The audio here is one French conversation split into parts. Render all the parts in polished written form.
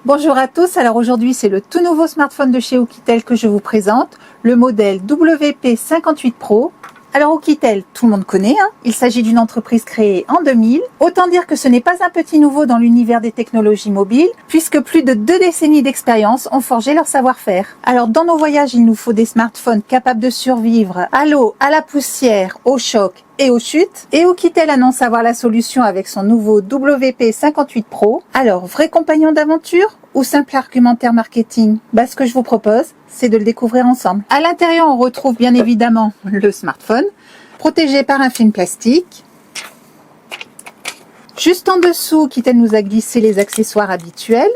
Bonjour à tous, alors aujourd'hui c'est le tout nouveau smartphone de chez Oukitel que je vous présente, le modèle WP58 Pro. Alors Oukitel, tout le monde connaît, il s'agit d'une entreprise créée en 2000. Autant dire que ce n'est pas un petit nouveau dans l'univers des technologies mobiles, puisque plus de 2 décennies d'expérience ont forgé leur savoir-faire. Alors dans nos voyages, il nous faut des smartphones capables de survivre à l'eau, à la poussière, au choc et aux chutes. Et Oukitel annonce avoir la solution avec son nouveau WP58 Pro. Alors, vrai compagnon d'aventure ou simple argumentaire marketing? Ce que je vous propose, c'est de le découvrir ensemble. À l'intérieur, on retrouve bien évidemment le smartphone, protégé par un film plastique. Juste en dessous, Oukitel nous a glissé les accessoires habituels.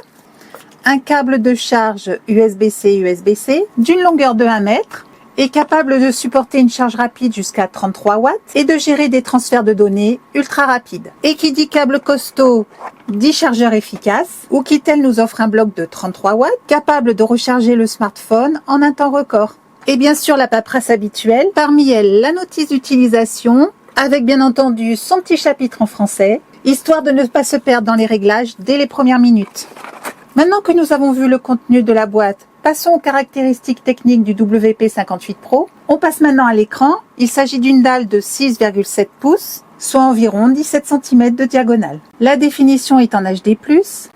Un câble de charge USB-C, USB-C, d'une longueur de 1 mètre, est capable de supporter une charge rapide jusqu'à 33 watts et de gérer des transferts de données ultra rapides. Et qui dit câble costaud, dit chargeur efficace. Oukitel nous offre un bloc de 33 watts, capable de recharger le smartphone en un temps record. Et bien sûr la paperasse habituelle, parmi elles la notice d'utilisation, avec bien entendu son petit chapitre en français, histoire de ne pas se perdre dans les réglages dès les premières minutes. Maintenant que nous avons vu le contenu de la boîte, passons aux caractéristiques techniques du WP58 Pro. On passe maintenant à l'écran. Il s'agit d'une dalle de 6,7 pouces, soit environ 17 cm de diagonale. La définition est en HD+,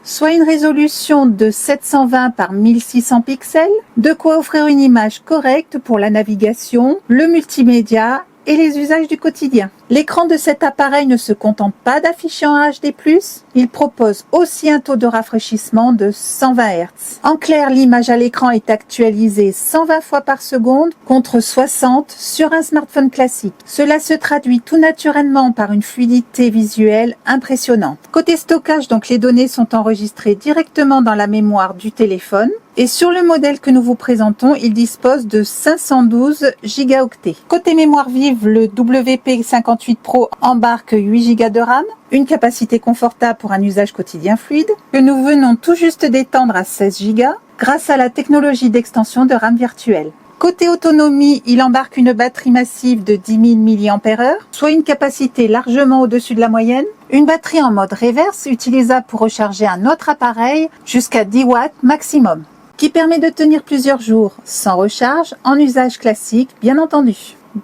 soit une résolution de 720 par 1600 pixels, de quoi offrir une image correcte pour la navigation, le multimédia et les usages du quotidien. L'écran de cet appareil ne se contente pas d'afficher en HD+, il propose aussi un taux de rafraîchissement de 120 Hz. En clair, l'image à l'écran est actualisée 120 fois par seconde contre 60 sur un smartphone classique. Cela se traduit tout naturellement par une fluidité visuelle impressionnante. Côté stockage, donc les données sont enregistrées directement dans la mémoire du téléphone. Et sur le modèle que nous vous présentons, il dispose de 512 Go. Côté mémoire vive, le WP58 Pro embarque 8 Go de RAM, une capacité confortable pour un usage quotidien fluide, que nous venons tout juste d'étendre à 16 Go grâce à la technologie d'extension de RAM virtuelle. Côté autonomie, il embarque une batterie massive de 10 000 mAh, soit une capacité largement au-dessus de la moyenne. Une batterie en mode reverse, utilisable pour recharger un autre appareil jusqu'à 10 watts maximum, qui permet de tenir plusieurs jours sans recharge, en usage classique bien entendu.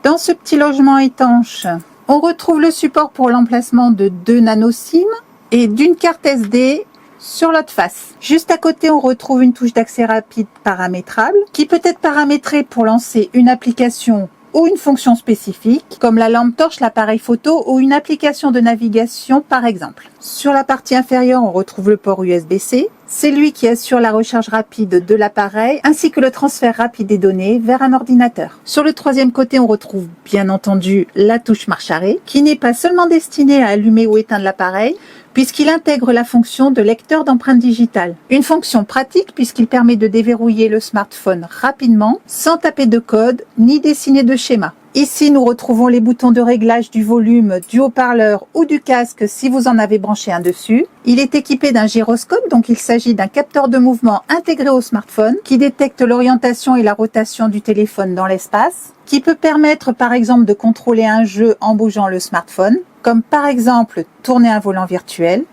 Dans ce petit logement étanche, on retrouve le support pour l'emplacement de 2 nano SIM et d'une carte SD sur l'autre face. Juste à côté, on retrouve une touche d'accès rapide paramétrable qui peut être paramétrée pour lancer une application ou une fonction spécifique, comme la lampe torche, l'appareil photo ou une application de navigation par exemple. Sur la partie inférieure, on retrouve le port USB-C. C'est lui qui assure la recharge rapide de l'appareil ainsi que le transfert rapide des données vers un ordinateur. Sur le troisième côté, on retrouve bien entendu la touche marche arrêt qui n'est pas seulement destinée à allumer ou éteindre l'appareil, puisqu'il intègre la fonction de lecteur d'empreintes digitales. Une fonction pratique puisqu'il permet de déverrouiller le smartphone rapidement sans taper de code ni dessiner de schéma. Ici, nous retrouvons les boutons de réglage du volume, du haut-parleur ou du casque si vous en avez branché un dessus. Il est équipé d'un gyroscope, donc il s'agit d'un capteur de mouvement intégré au smartphone qui détecte l'orientation et la rotation du téléphone dans l'espace, qui peut permettre par exemple de contrôler un jeu en bougeant le smartphone, comme par exemple tourner un volant virtuel,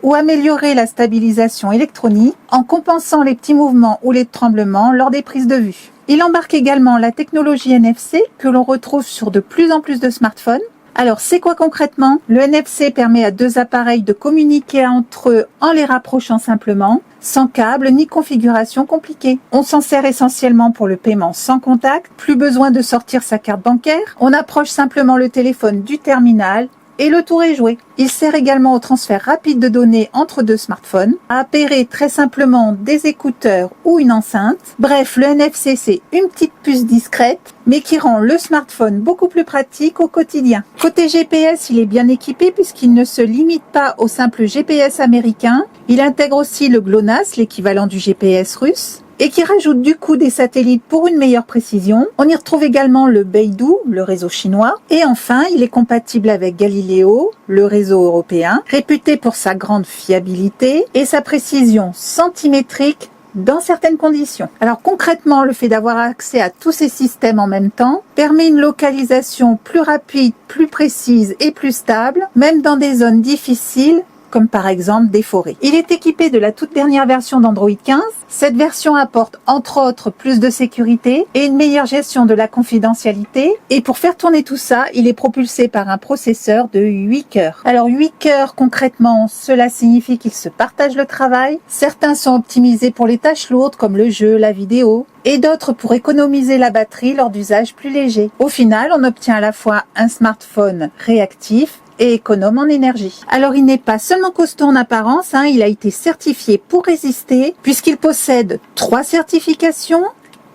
ou améliorer la stabilisation électronique en compensant les petits mouvements ou les tremblements lors des prises de vue. Il embarque également la technologie NFC que l'on retrouve sur de plus en plus de smartphones. Alors c'est quoi concrètement? Le NFC permet à 2 appareils de communiquer entre eux en les rapprochant simplement, sans câble ni configuration compliquée. On s'en sert essentiellement pour le paiement sans contact, plus besoin de sortir sa carte bancaire, on approche simplement le téléphone du terminal et le tour est joué. Il sert également au transfert rapide de données entre 2 smartphones, à appairer très simplement des écouteurs ou une enceinte. Bref, le NFC c'est une petite puce discrète, mais qui rend le smartphone beaucoup plus pratique au quotidien. Côté GPS, il est bien équipé puisqu'il ne se limite pas au simple GPS américain. Il intègre aussi le GLONASS, l'équivalent du GPS russe, et qui rajoute du coup des satellites pour une meilleure précision. On y retrouve également le Beidou, le réseau chinois. Et enfin, il est compatible avec Galileo, le réseau européen, réputé pour sa grande fiabilité et sa précision centimétrique dans certaines conditions. Alors concrètement, le fait d'avoir accès à tous ces systèmes en même temps permet une localisation plus rapide, plus précise et plus stable, même dans des zones difficiles comme par exemple des forêts. Il est équipé de la toute dernière version d'Android 15. Cette version apporte entre autres plus de sécurité et une meilleure gestion de la confidentialité. Et pour faire tourner tout ça, il est propulsé par un processeur de 8 cœurs. Alors 8 cœurs concrètement, cela signifie qu'ils se partagent le travail. Certains sont optimisés pour les tâches lourdes comme le jeu, la vidéo, et d'autres pour économiser la batterie lors d'usages plus légers. Au final, on obtient à la fois un smartphone réactif et économe en énergie. Alors il n'est pas seulement costaud en apparence, il a été certifié pour résister puisqu'il possède 3 certifications,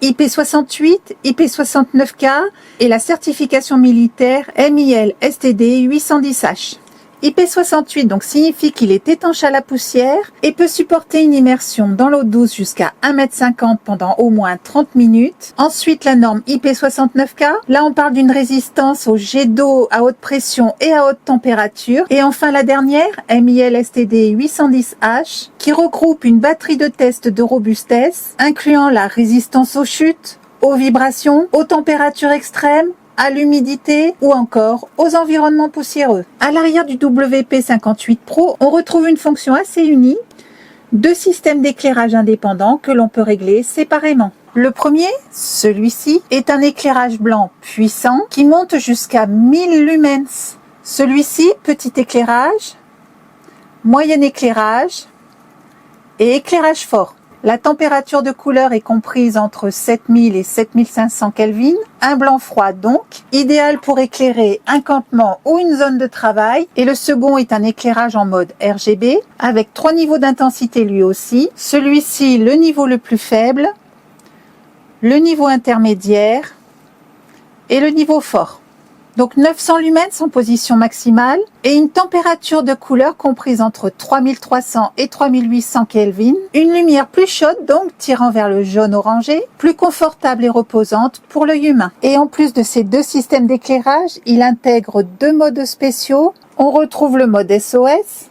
IP68, IP69K et la certification militaire MIL STD 810H. IP68 donc signifie qu'il est étanche à la poussière et peut supporter une immersion dans l'eau douce jusqu'à 1,50 m pendant au moins 30 minutes. Ensuite, la norme IP69K. Là, on parle d'une résistance aux jets d'eau à haute pression et à haute température. Et enfin, la dernière, MIL STD 810H, qui regroupe une batterie de tests de robustesse, incluant la résistance aux chutes, aux vibrations, aux températures extrêmes, à l'humidité ou encore aux environnements poussiéreux. À l'arrière du WP58 Pro, on retrouve une fonction assez unique, 2 systèmes d'éclairage indépendants que l'on peut régler séparément. Le premier, celui-ci, est un éclairage blanc puissant qui monte jusqu'à 1000 lumens. Celui-ci, petit éclairage, moyen éclairage et éclairage fort. La température de couleur est comprise entre 7000 et 7500 Kelvin, un blanc froid donc, idéal pour éclairer un campement ou une zone de travail. Et le second est un éclairage en mode RGB, avec 3 niveaux d'intensité lui aussi. Celui-ci, le niveau le plus faible, le niveau intermédiaire et le niveau fort. Donc 900 lumens en position maximale et une température de couleur comprise entre 3300 et 3800 Kelvin. Une lumière plus chaude donc tirant vers le jaune orangé, plus confortable et reposante pour l'œil humain. Et en plus de ces 2 systèmes d'éclairage, il intègre 2 modes spéciaux. On retrouve le mode SOS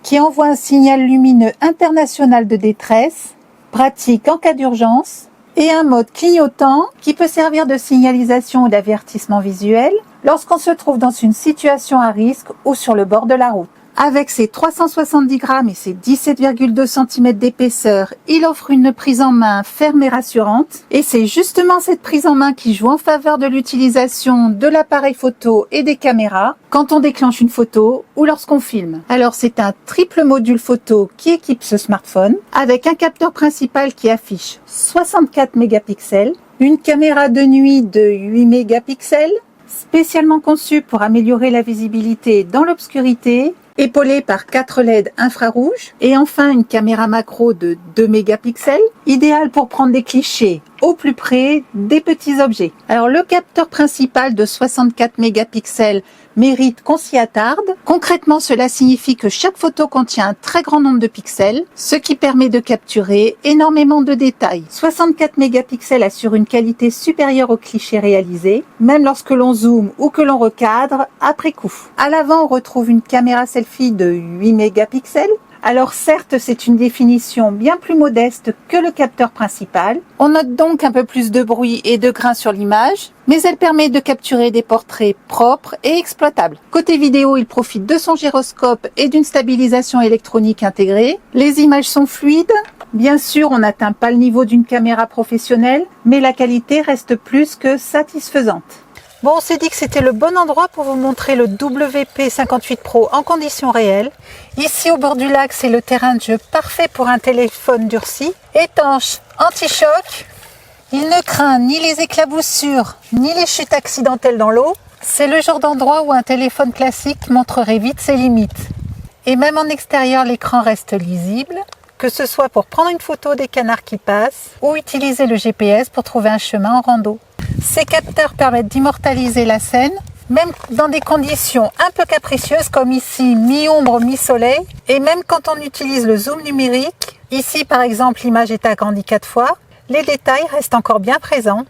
qui envoie un signal lumineux international de détresse, pratique en cas d'urgence, et un mode clignotant qui peut servir de signalisation ou d'avertissement visuel lorsqu'on se trouve dans une situation à risque ou sur le bord de la route. Avec ses 370 grammes et ses 17,2 cm d'épaisseur, il offre une prise en main ferme et rassurante. Et c'est justement cette prise en main qui joue en faveur de l'utilisation de l'appareil photo et des caméras quand on déclenche une photo ou lorsqu'on filme. Alors c'est un triple module photo qui équipe ce smartphone avec un capteur principal qui affiche 64 mégapixels, une caméra de nuit de 8 mégapixels, spécialement conçue pour améliorer la visibilité dans l'obscurité, épaulée par 4 LED infrarouges, et enfin une caméra macro de 2 mégapixels, idéale pour prendre des clichés au plus près des petits objets. Alors le capteur principal de 64 mégapixels mérite qu'on s'y attarde. Concrètement, cela signifie que chaque photo contient un très grand nombre de pixels, ce qui permet de capturer énormément de détails. 64 mégapixels assure une qualité supérieure aux clichés réalisés, même lorsque l'on zoome ou que l'on recadre après coup. À l'avant, on retrouve une caméra selfie de 8 mégapixels. Alors certes, c'est une définition bien plus modeste que le capteur principal. On note donc un peu plus de bruit et de grain sur l'image, mais elle permet de capturer des portraits propres et exploitables. Côté vidéo, il profite de son gyroscope et d'une stabilisation électronique intégrée. Les images sont fluides. Bien sûr, on n'atteint pas le niveau d'une caméra professionnelle, mais la qualité reste plus que satisfaisante. Bon, on s'est dit que c'était le bon endroit pour vous montrer le WP58 Pro en conditions réelles. Ici, au bord du lac, c'est le terrain de jeu parfait pour un téléphone durci. Étanche, anti-choc. Il ne craint ni les éclaboussures, ni les chutes accidentelles dans l'eau. C'est le genre d'endroit où un téléphone classique montrerait vite ses limites. Et même en extérieur, l'écran reste lisible, que ce soit pour prendre une photo des canards qui passent ou utiliser le GPS pour trouver un chemin en rando. Ces capteurs permettent d'immortaliser la scène, même dans des conditions un peu capricieuses comme ici, mi-ombre, mi-soleil. Et même quand on utilise le zoom numérique, ici par exemple l'image est agrandie 4 fois, les détails restent encore bien présents.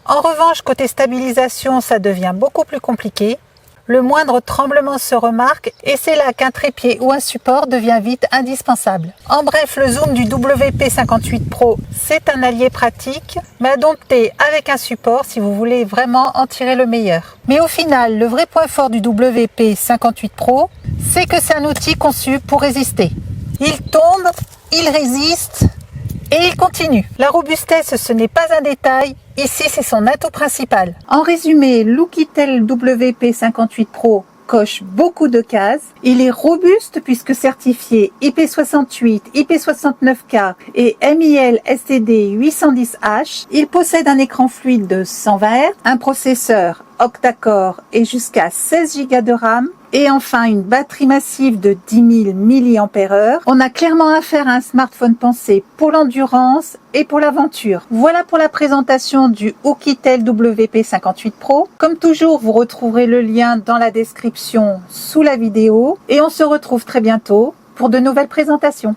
En revanche, côté stabilisation, ça devient beaucoup plus compliqué. le moindre tremblement se remarque et c'est là qu'un trépied ou un support devient vite indispensable. En bref, le zoom du WP58 Pro, c'est un allié pratique, mais adopté avec un support si vous voulez vraiment en tirer le meilleur. Mais au final, le vrai point fort du WP58 Pro, c'est que c'est un outil conçu pour résister. Il tombe, il résiste et il continue. La robustesse, ce n'est pas un détail, ici c'est son atout principal. En résumé, l'Oukitel WP58 Pro coche beaucoup de cases. Il est robuste puisque certifié IP68, IP69K et MIL STD 810H. Il possède un écran fluide de 120 Hz, un processeur octa-core et jusqu'à 16 Go de RAM. Et enfin, une batterie massive de 10 000 mAh. On a clairement affaire à un smartphone pensé pour l'endurance et pour l'aventure. Voilà pour la présentation du Oukitel WP58 Pro. Comme toujours, vous retrouverez le lien dans la description sous la vidéo. Et on se retrouve très bientôt pour de nouvelles présentations.